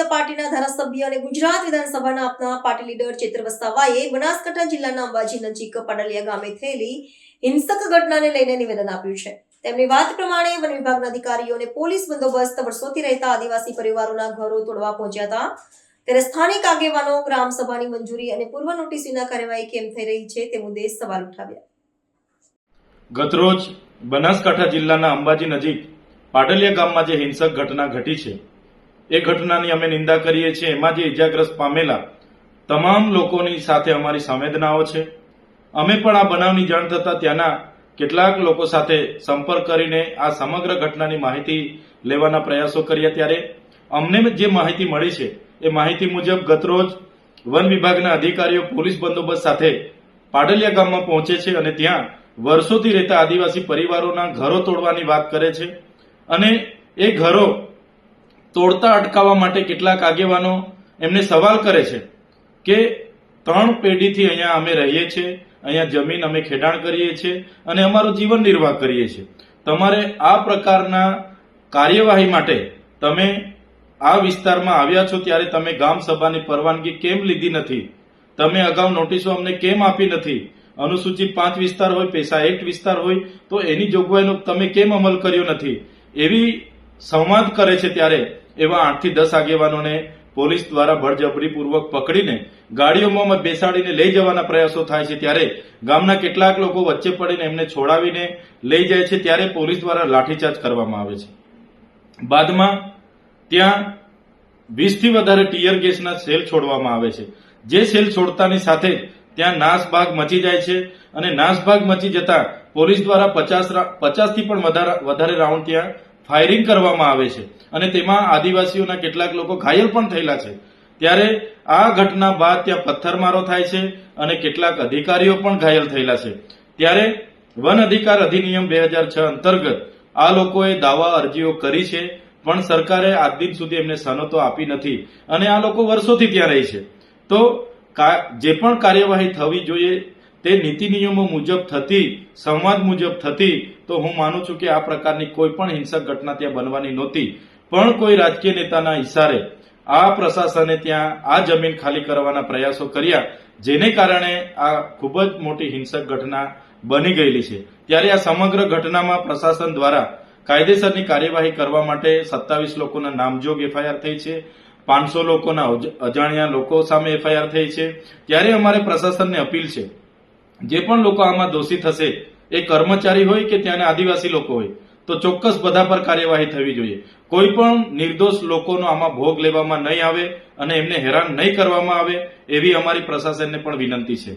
જનતા પાર્ટીના ધારાસભ્ય અને ગુજરાત વિધાનસભાના આપના પાર્ટી લીડર ચેતર વસાવાએ બનાસકાંઠા જિલ્લાના અંબાજી નજીક પાડલિયા ગામે થયેલી હિંસક ઘટનાને લઈને નિવેદન આપ્યું છે। તેમની વાત પ્રમાણે વન વિભાગના અધિકારીઓ અને પોલીસ બંદોબસ્ત વર્ષોથી રહેતા આદિવાસી પરિવારોના ઘરો તોડવા પહોંચ્યા હતા, ત્યારે સ્થાનિક આગેવાનો ગ્રામ સભાની મંજૂરી અને પૂર્વ નોટિસ વિના કાર્યવાહી કેમ થઈ રહી છે તે મુદ્દે સવાલ ઉઠાવ્યા। ગતરોજ બનાસકાંઠા જિલ્લાના અંબાજી નજીક પાડલિયા ગામમાં જે હિંસક ઘટના ઘટી છે એ ઘટનાની અમે નિંદા કરીએ છીએ। એમાં જે ઇજાગ્રસ્ત પામેલા તમામ લોકોની સાથે અમારી સંવેદનાઓ છે। અમે પણ આ બનાવની જાણ થતા ત્યાંના કેટલાક લોકો સાથે સંપર્ક કરીને આ સમગ્ર ઘટનાની માહિતી લેવાના પ્રયાસો કર્યા, ત્યારે અમને જે માહિતી મળી છે એ માહિતી મુજબ ગતરોજ વન વિભાગના અધિકારીઓ પોલીસ બંદોબસ્ત સાથે પાડલિયા ગામમાં પહોંચે છે અને ત્યાં વર્ષોથી રહેતા આદિવાસી પરિવારોના ઘરો તોડવાની વાત કરે છે અને એ ઘરો તોડતા અટકાવવા માટે કેટલાક આગેવાનો એમને સવાલ કરે છે કે 3 પેઢીથી અહીંયા અમે રહીએ છીએ, અહીંયા જમીન અમે ખેડાણ કરીએ છીએ અને અમારો જીવન નિર્વાહ કરીએ છીએ, તમારે આ પ્રકારના કાર્યવાહી માટે તમે આ વિસ્તારમાં આવ્યા છો ત્યારે તમે ગામ સભાની પરવાનગી કેમ લીધી નથી, તમે અગાઉ નોટિસો અમને કેમ આપી નથી, અનુસૂચિત 5 વિસ્તાર હોય, પેશા એક્ટ વિસ્તાર હોય તો એની જોગવાઈનો તમે કેમ અમલ કર્યો નથી, એવી સંવાદ કરે છે। ત્યારે એવા 8 થી 10 આગેવાનોને પોલીસ દ્વારા બળજબરીપૂર્વક પકડીને ગાડીઓમાં બેસાડીને લઈ જવાના પ્રયાસો થાય છે। ત્યારે ગામના કેટલાક લોકો વચ્ચે પડીને એમને છોડાવીને લઈ જાય છે, ત્યારે પોલીસ દ્વારા લાઠીચાર્જ કરવામાં આવે છે। બાદમાં ત્યાં 20 થી વધારે ટીયર ગેસના સેલ છોડવામાં આવે છે, જે સેલ છોડતાની સાથે ત્યાં નાસભાગ મચી જાય છે અને નાસભાગ મચી જતા પોલીસ દ્વારા 50 થી પણ વધારે રાઉન્ડ ત્યાં ફાયરિંગ કરવામાં આવે છે અને તેમાં આદિવાસીઓના કેટલાક લોકો ઘાયલ પણ થયેલા છે। ત્યારે આ ઘટના બાદ ત્યાં પથ્થરમારો થાય છે અને કેટલાક અધિકારીઓ પણ ઘાયલ થયેલા છે। ત્યારે વન અધિકાર અધિનિયમ 2006 અંતર્ગત આ લોકોએ દાવા અરજીઓ કરી છે, પણ સરકારે આજ દિન સુધી એમને સનતો આપી નથી અને આ લોકો વર્ષોથી ત્યાં રહે છે। તો જે પણ કાર્યવાહી થવી જોઈએ તે નીતિ નિયમો મુજબ થતી, સંવાદ મુજબ થતી, તો હું માનું છું કે આ પ્રકારની કોઈ પણ હિંસક ઘટના ત્યાં બનવાની નહોતી। પણ કોઈ રાજકીય નેતાના ઇશારે આ પ્રશાસને ત્યાં આ જમીન ખાલી કરવાના પ્રયાસો કર્યા, જેને કારણે આ ખૂબ જ મોટી હિંસક ઘટના બની ગયેલી છે। ત્યારે આ સમગ્ર ઘટનામાં પ્રશાસન દ્વારા કાયદેસરની કાર્યવાહી કરવા માટે 27 લોકોના નામજોગ એફઆઈઆર થઈ છે, 500 લોકોના અજાણ્યા લોકો સામે એફઆઈઆર થઈ છે। ત્યારે અમારે પ્રશાસનને અપીલ છે, જે પણ લોકો આમાં દોષિત હશે એ કર્મચારી હોય કે ત્યાંના આદિવાસી લોકો હોય તો ચોક્કસ બધા પર કાર્યવાહી થવી જોઈએ। કોઈ પણ નિર્દોષ લોકોનો આમાં ભોગ લેવામાં નહીં આવે અને એમને હેરાન નહીં કરવામાં આવે એવી અમારી પ્રશાસનને પણ વિનંતી છે।